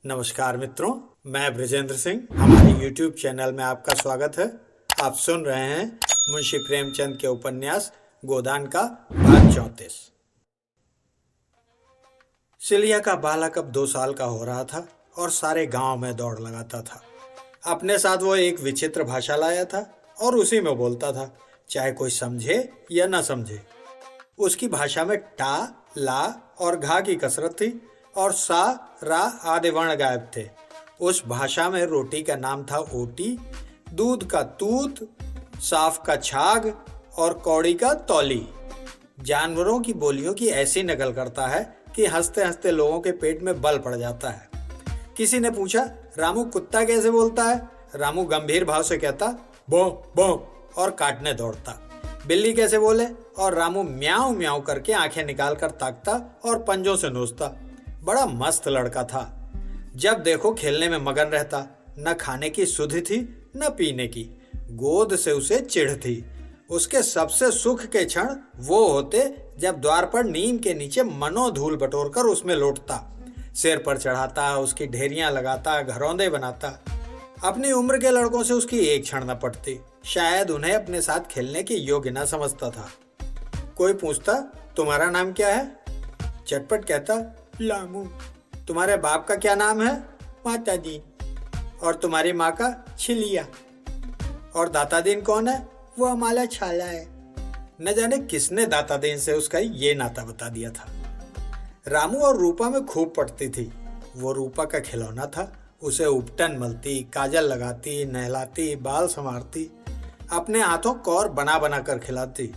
नमस्कार मित्रों, मैं ब्रजेंद्र सिंह। हमारे YouTube चैनल में आपका स्वागत है। आप सुन रहे हैं मुंशी प्रेमचंद के उपन्यास गोदान का भाग 34। सिलिया का बालक अब 2 साल का हो रहा था और सारे गांव में दौड़ लगाता था। अपने साथ वो एक विचित्र भाषा लाया था और उसी में बोलता था, चाहे कोई समझे या ना समझे। उसकी भाषा में टा, ला और घा की कसरत थी और सा, रा आदि वर्ण गायब थे। उस भाषा में रोटी का नाम था ओटी, दूध का तूत, साफ का छाग और कौड़ी का तौली। जानवरों की बोलियों की ऐसी नकल करता है कि हंसते हंसते लोगों के पेट में बल पड़ जाता है। किसी ने पूछा, रामू कुत्ता कैसे बोलता है? रामू गंभीर भाव से कहता, बो बो, और काटने दौड़ता। बिल्ली कैसे बोले? और रामू म्याऊ म्याऊ करके आंखें निकाल कर ताकता और पंजों से नोचता। बड़ा मस्त लड़का था। जब देखो खेलने में मगन रहता। न खाने की सुध थी न पीने की। गोद से उसे चिढ़ थी। उसके सबसे सुख के क्षण वो होते जब द्वार पर नीम के नीचे मनोधूल बटोरकर उसमें लौटता, सिर पर चढ़ाता, उसकी ढेरियां लगाता, घरौंदे बनाता। अपनी उम्र के लड़कों से उसकी एक क्षण न पड़ती। शायद उन्हें अपने साथ खेलने के योग्य न समझता था। कोई पूछता, तुम्हारा नाम क्या है? चटपट कहता, लामू। तुम्हारे बाप का क्या नाम है? माता जी। और तुम्हारी माँ का? छिलिया। और दाता दीन कौन है? वो हमारा छाला है। न जाने किसने दाता दीन से उसका ये नाता बता दिया था। रामू और रूपा में खूब पटती थी। वो रूपा का खिलौना था। उसे उपटन मलती, काजल लगाती, नहलाती, बाल संवारती, अपने हाथों कौर बना बना कर खिलाती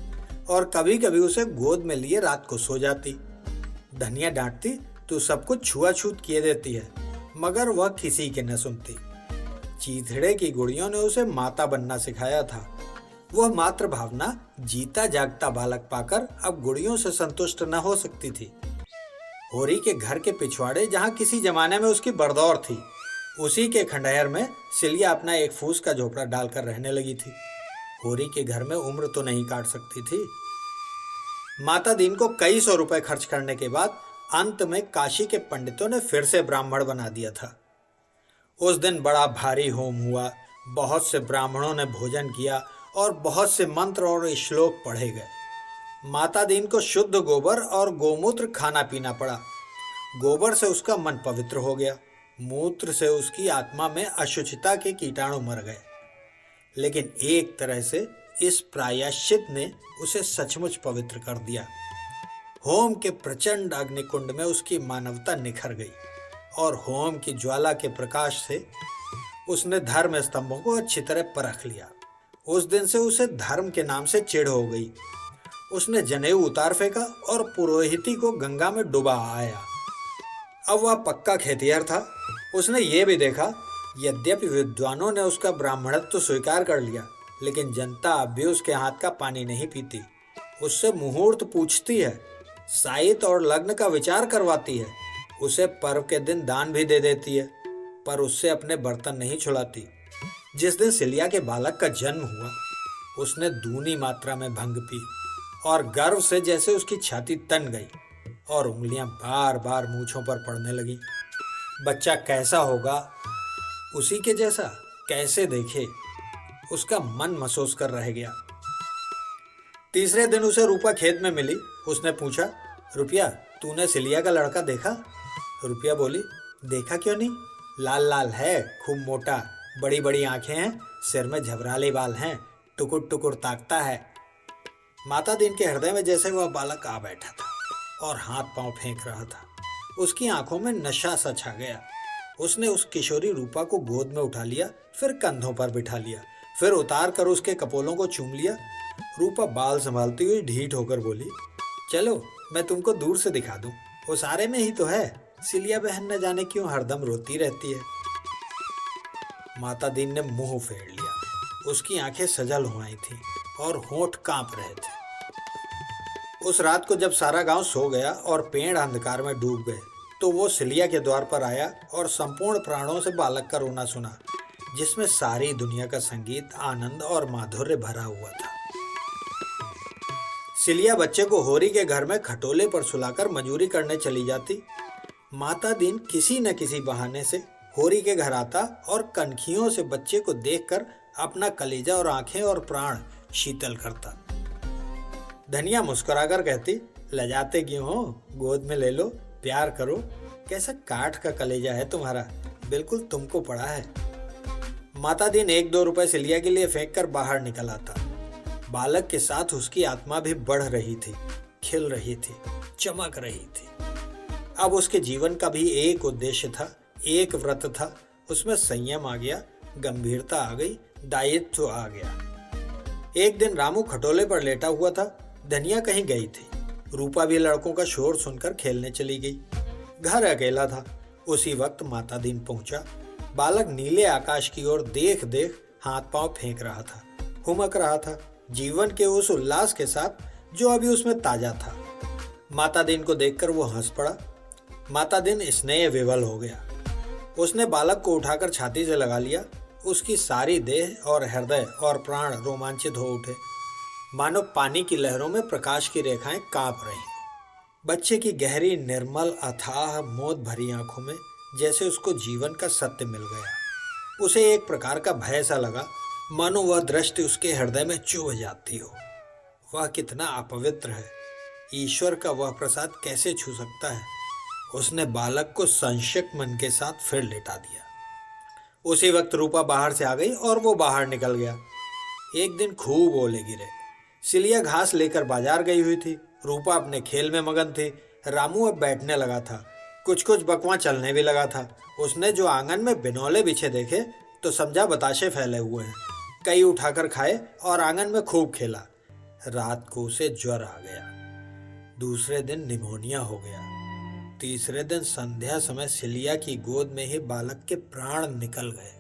और कभी कभी उसे गोद में लिए रात को सो जाती। धनिया डांटती, तू सब कुछ छुआछूत किए देती है, मगर वह किसी के न सुनती। चीथड़े की गुड़ियों ने उसे माता बनना सिखाया था। वह मातृ भावना जीता जागता बालक पाकर अब गुड़ियों से संतुष्ट न हो सकती थी। होरी के घर के पिछवाड़े जहाँ किसी जमाने में उसकी बरदौर थी, उसी के खंडहर में सिलिया अपना एक फूस का झोपड़ा डालकर रहने लगी थी। होरी के घर में उम्र तो नहीं काट सकती थी। माता दीन को कई सौ रुपए खर्च करने के बाद अंत में काशी के पंडितों ने फिर से ब्राह्मण बना दिया था। उस दिन बड़ा भारी होम हुआ। बहुत से ब्राह्मणों ने भोजन किया और बहुत से मंत्र और श्लोक पढ़े गए। माता दीन को शुद्ध गोबर और गोमूत्र खाना पीना पड़ा। गोबर से उसका मन पवित्र हो गया। मूत्र से उसकी आत्मा में अशुचिता के कीटाणु मर गए। लेकिन एक तरह से इस प्रायश्चित ने उसे सचमुच पवित्र कर दिया। होम के प्रचंड अग्निकुंड में उसकी मानवता निखर गई और होम की ज्वाला के प्रकाश से उसने धर्म स्तंभों को अच्छी तरह परख लिया। उस दिन से उसे धर्म के नाम से चिढ़ हो गई। उसने जनेऊ उतार फेंका और पुरोहिती को गंगा में डुबा आया। अब वह पक्का खेतिहर था। उसने ये भी देखा, यद्यपि विद्वानों ने उसका ब्राह्मणत्व तो स्वीकार कर लिया, लेकिन जनता अब भी उसके हाथ का पानी नहीं पीती। उससे मुहूर्त पूछती है, साइत और लग्न का विचार करवाती है, उसे पर्व के दिन दान भी दे देती है, पर उससे अपने बर्तन नहीं छुड़ाती। जिस दिन सिलिया के बालक का जन्म हुआ, उसने दूनी मात्रा में भंग पी और गर्व से जैसे उसकी छाती तन गई और उंगलियां बार बार मूंछों पर पड़ने लगी। बच्चा कैसा होगा? उसी के जैसा? कैसे देखे? उसका मन महसूस कर रह गया। तीसरे दिन उसे रूपा खेत में मिली। उसने पूछा, रुपया, तूने सिलिया का लड़का देखा? रुपया बोली, देखा क्यों नहीं? लाल लाल है, खूब मोटा, बड़ी बड़ी आंखें हैं, सिर में झबराले बाल हैं, टुकुर टुकुर ताकता है। माता दीन के हृदय में जैसे वह बालक आ बैठा था और हाथ पांव फेंक रहा था। उसकी आंखों में नशा सा छा गया। उसने उस किशोरी रूपा को गोद में उठा लिया, फिर कंधों पर बिठा लिया, फिर उतार कर उसके कपोलों को चूम लिया। रूपा बाल संभालती हुई ढीठ होकर बोली, चलो मैं तुमको दूर से दिखा दूं, वो सारे में ही तो है। सिलिया बहन न जाने क्यों हरदम रोती रहती है। माता दीन ने मुंह फेर लिया। उसकी आंखें सजल हुई थी और होंठ कांप रहे थे। उस रात को जब सारा गांव सो गया और पेड़ अंधकार में डूब गए, तो वो सिलिया के द्वार पर आया और संपूर्ण प्राणों से बालक का रोना सुना, जिसमें सारी दुनिया का संगीत, आनंद और माधुर्य भरा हुआ था। सिलिया बच्चे को होरी के घर में खटोले पर सुलाकर मजूरी करने चली जाती। माता दीन किसी न किसी बहाने से होरी के घर आता और कनखियों से बच्चे को देखकर अपना कलेजा और आंखें और प्राण शीतल करता। धनिया मुस्कुराकर कहती, लजाते क्यों हो, गोद में ले लो, प्यार करो, कैसा काठ का कलेजा है तुम्हारा, बिल्कुल तुमको पड़ा है। माता दीन 1-2 रुपए सिलिया के लिए फेंक कर बाहर निकल आता। बालक के साथ उसकी आत्मा भी बढ़ रही थी, खिल रही थी, चमक रही थी। अब उसके जीवन का भी एक उद्देश्य था, एक व्रत था। उसमें संयम आ गया, गंभीरता आ गई, दायित्व आ गया। एक दिन रामू खटोले पर लेटा हुआ था। धनिया कहीं गई थी। रूपा भी लड़कों का शोर सुनकर खेलने चली गई। घर अकेला था। उसी वक्त माता दीन पहुंचा। बालक नीले आकाश की ओर देख देख हाथ पांव फेंक रहा था, हुमक रहा था, जीवन के उस उल्लास के साथ जो अभी उसमें ताजा था। माता दीन को देखकर वो हंस पड़ा। माता दीन स्नेह विवल हो गया। उसने बालक को उठाकर छाती से लगा लिया। उसकी सारी देह और हृदय और प्राण रोमांचित हो उठे, मानो पानी की लहरों में प्रकाश की रेखाएं कांप रही। बच्चे की गहरी, निर्मल, अथाह, मोद भरी आंखों में जैसे उसको जीवन का सत्य मिल गया। उसे एक प्रकार का भय सा लगा, मानो वह दृष्टि उसके हृदय में चुभ जाती हो। वह कितना अपवित्र है, ईश्वर का वह प्रसाद कैसे छू सकता है। उसने बालक को संशय मन के साथ फिर लेटा दिया। उसी वक्त रूपा बाहर से आ गई और वो बाहर निकल गया। एक दिन खूब ओले गिरे। सिलिया घास लेकर बाजार गई हुई थी। रूपा अपने खेल में मगन थी। रामू अब बैठने लगा था। कुछ कुछ बकवा चलने भी लगा था। उसने जो आंगन में बिनौले बिछे देखे तो समझा बताशे फैले हुए हैं। कई उठाकर खाए और आंगन में खूब खेला। रात को उसे ज्वर आ गया। दूसरे दिन निमोनिया हो गया। तीसरे दिन संध्या समय सिलिया की गोद में ही बालक के प्राण निकल गए।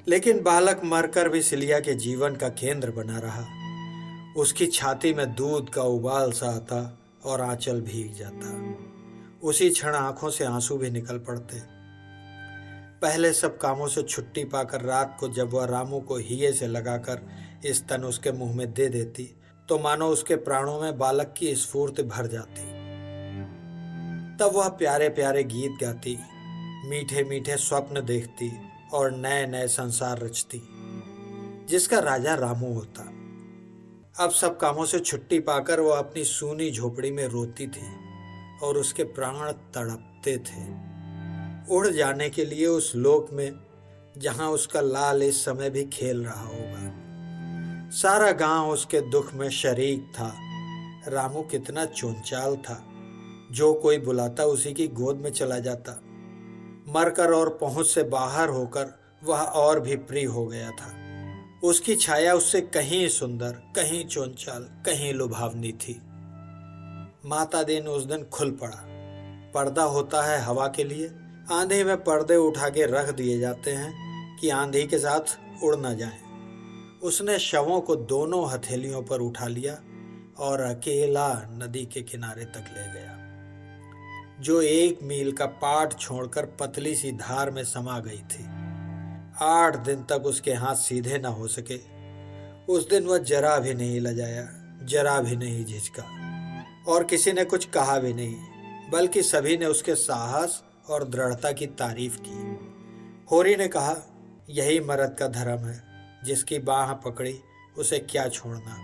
लेकिन बालक मरकर भी सिलिया के जीवन का केंद्र बना रहा। उसकी छाती में दूध का उबाल सा आता और आंचल भीग जाता। उसी क्षण आंखों से आंसू भी निकल पड़ते। पहले सब कामों से छुट्टी पाकर रात को जब वह रामू को हिये से लगाकर स्तन उसके मुंह में दे देती तो मानो उसके प्राणों में बालक की स्फूर्ति भर जाती। तब वह प्यारे प्यारे गीत गाती, मीठे मीठे स्वप्न देखती और नए नए संसार रचती, जिसका राजा रामू होता। अब सब कामों से छुट्टी पाकर वह अपनी सूनी झोपड़ी में रोती थी और उसके प्राण तड़पते थे उड़ जाने के लिए उस लोक में जहां उसका लाल इस समय भी खेल रहा होगा। सारा गांव उसके दुख में शरीक था। रामू कितना चोंचाल था, जो कोई बुलाता उसी की गोद में चला जाता। मरकर और पहुंच से बाहर होकर वह और भी प्रिय हो गया था। उसकी छाया उससे कहीं सुंदर, कहीं चोंचाल, कहीं लुभावनी थी। माता दीन उस दिन खुल पड़ा। पर्दा होता है हवा के लिए। आंधी में पर्दे उठा के रख दिए जाते हैं कि आंधी के साथ उड़ न जाएं। उसने शवों को दोनों हथेलियों पर उठा लिया और अकेला नदी के किनारे तक ले गया, जो 1 मील का पाट छोड़कर पतली सी धार में समा गई थी। 8 दिन तक उसके हाथ सीधे न हो सके। उस दिन वह जरा भी नहीं लजाया, जरा भी नहीं झिझका और किसी ने कुछ कहा भी नहीं, बल्कि सभी ने उसके साहस और दृढ़ता की तारीफ की। होरी ने कहा, यही मर्द का धर्म है, जिसकी बाह पकड़ी उसे क्या छोड़ना।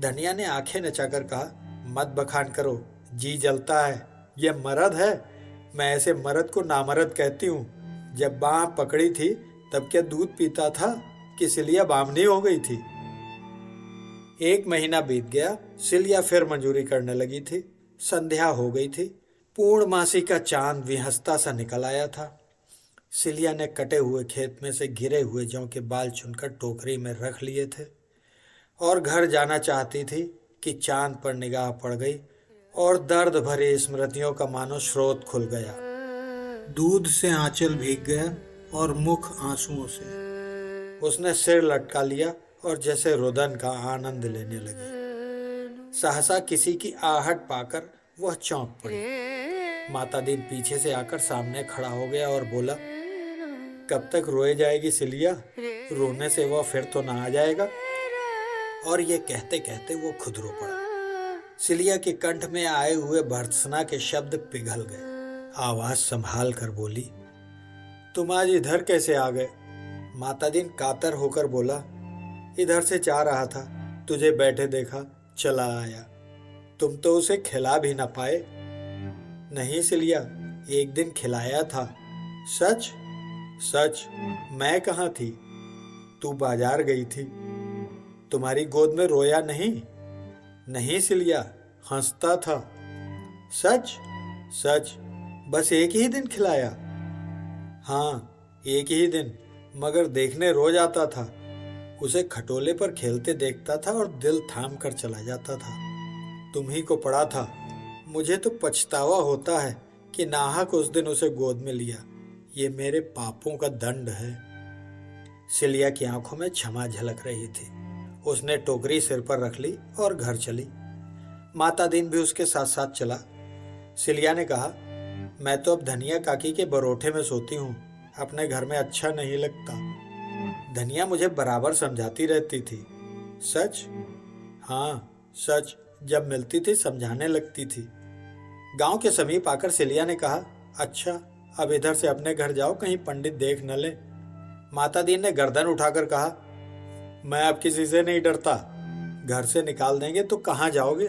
धनिया ने आंखें नचाकर कहा, मत बखान करो, जी जलता है, यह मर्द है। मैं ऐसे मर्द को नामर्द कहती हूँ। जब बाह पकड़ी थी तब क्या दूध पीता था कि सिलिया बामनी हो गई थी। 1 महीना बीत गया। सिलिया फिर मंजूरी करने लगी थी। संध्या हो गई थी। पूर्णमासी का चांद विहसता सा निकल आया था। सिलिया ने कटे हुए खेत में से गिरे हुए जौ के बाल चुनकर टोकरी में रख लिए थे और घर जाना चाहती थी कि चांद पर निगाह पड़ गई और दर्द भरी स्मृतियों का मानो स्रोत खुल गया। दूध से आंचल भीग गया और मुख आंसुओं से। उसने सिर लटका लिया और जैसे रुदन का आनंद लेने लगी। सहसा किसी की आहट पाकर वह चौंक पड़ी। माता दीन पीछे से आकर सामने खड़ा हो गया और बोला, कब तक रोए जाएगी सिलिया? रोने से वह फिर तो ना आ जाएगा। और ये कहते कहते वो खुद रो पड़ा। सिलिया के कंठ में आए हुए भर्त्सना के शब्द पिघल गए। आवाज संभाल कर बोली, तुम आज इधर कैसे आ गए? मातादीन कातर होकर बोला, इधर से जा रहा था, तुझे बैठे देखा, चला आया। तुम तो उसे खिला भी ना पाए। नहीं सिलिया, एक दिन खिलाया था। सच? सच। मैं कहाँ थी? तू बाजार गई थी। तुम्हारी गोद में रोया नहीं? नहीं सिलिया, हंसता था। सच? सच। बस एक ही दिन खिलाया? हाँ, एक ही दिन, मगर देखने रोज आता था। उसे खटोले पर खेलते देखता था और दिल थाम कर चला जाता था। तुम्ही को पड़ा था। मुझे तो पछतावा होता है कि नाहक उस दिन उसे गोद में लिया। ये मेरे पापों का दंड है। सिलिया की आंखों में क्षमा झलक रही थी। उसने टोकरी सिर पर रख ली और घर चली। मातादीन भी उसके साथ साथ चला। सिलिया ने कहा, मैं तो अब धनिया काकी के बरोठे में सोती हूँ। अपने घर में अच्छा नहीं लगता। धनिया मुझे बराबर समझाती रहती थी। सच? हाँ, सच। जब मिलती थी समझाने लगती थी। गांव के समीप आकर सिलिया ने कहा, अच्छा, अब इधर से अपने घर जाओ, कहीं पंडित देख न ले। मातादीन ने गर्दन उठाकर कहा, मैं अब किसी से नहीं डरता। घर से निकाल देंगे तो कहाँ जाओगे?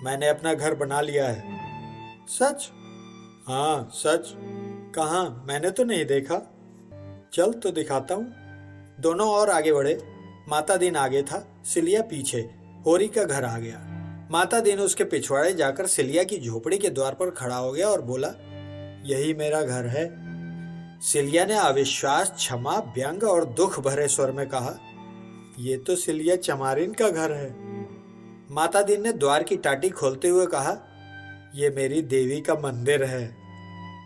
मैंने अपना घर बना लिया है। सच? हाँ, सच। कहाँ? मैंने तो नहीं देखा। चल तो दिखाता हूँ। दोनों और आगे बढ़े। मातादीन आगे था, सिलिया पीछे। होरी का घर आ गया। मातादीन उसके पिछवाड़े जाकर सिलिया की झोपड़ी के द्वार पर खड़ा हो गया और बोला, यही मेरा घर है। सिलिया ने अविश्वास, क्षमा, व्यंग और दुख भरे स्वर में कहा, ये तो सिलिया चमारिन का घर है। मातादीन ने द्वार की टाटी खोलते हुए कहा, ये मेरी देवी का मंदिर है।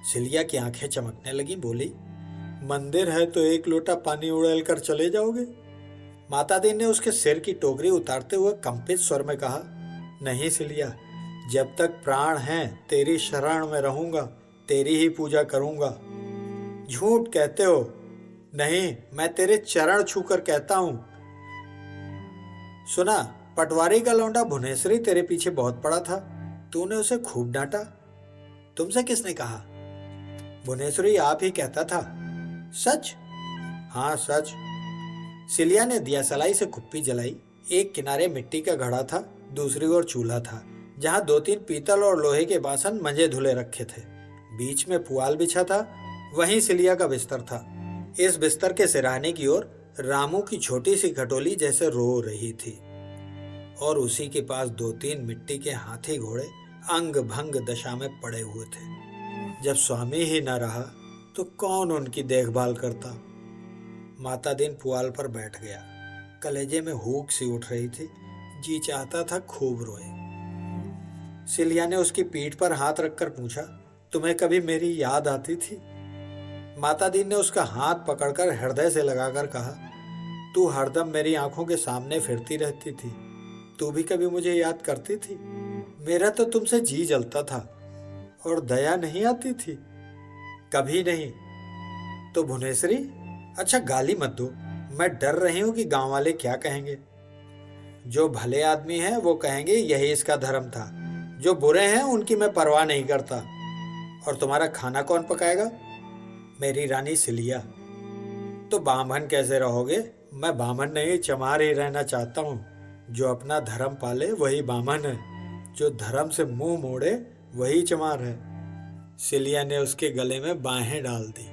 सिलिया की आंखें चमकने लगी, बोली, मंदिर है तो एक लोटा पानी उड़ेल कर चले जाओगे? मातादीन ने उसके सिर की टोकरी उतारते हुए कंपित स्वर में कहा, नहीं सिलिया, जब तक प्राण हैं तेरी शरण में रहूंगा, तेरी ही पूजा करूंगा। झूठ कहते हो। नहीं, मैं तेरे चरण छूकर कहता हूं। सुना, पटवारी का लौंडा भुवनेश्वरी तेरे पीछे बहुत पड़ा था। तूने उसे खूब डांटा। तुमसे किसने कहा? भुवनेश्वरी आप ही कहता था। सच? हाँ, सच। सिलिया ने दियासलाई से कुप्पी जलाई। एक किनारे मिट्टी का घड़ा था, दूसरी ओर चूल्हा था, जहां 2-3 पीतल और लोहे के बासन मंजे धुले रखे थे। बीच में पुआल बिछा था, वहीं सिलिया का बिस्तर था। इस बिस्तर के सिरहाने की ओर रामू की छोटी सी खटोली जैसे रो रही थी, और उसी के पास 2-3 मिट्टी के हाथी घोड़े अंग भंग दशा में पड़े हुए थे। जब स्वामी ही न रहा तो कौन उनकी देखभाल करता? मातादीन पुआल पर बैठ गया। कलेजे में हुक सी उठ रही थी। जी चाहता था खूब रोए। सिलिया ने उसकी पीठ पर हाथ रखकर पूछा, तुम्हें कभी मेरी याद आती थी? मातादीन ने उसका हाथ पकड़कर हृदय से लगाकर कहा, तू हरदम मेरी आंखों के सामने फिरती रहती थी। तू भी कभी मुझे याद करती थी? मेरा तो तुमसे जी जलता था। और दया नहीं आती थी? कभी नहीं। तो भुवनेश्वरी? अच्छा, गाली मत दो। मैं डर रही हूं कि गांव वाले क्या कहेंगे। जो भले आदमी हैं वो कहेंगे यही इसका धर्म था। जो बुरे हैं उनकी मैं परवाह नहीं करता। और तुम्हारा खाना कौन पकाएगा? मेरी रानी सिलिया। तो बामन कैसे रहोगे? मैं बामन नहीं, चमार ही रहना चाहता हूँ। जो अपना धर्म पाले वही बामन है, जो धर्म से मुंह मोड़े वही चमार है। सिलिया ने उसके गले में बाहें डाल दी।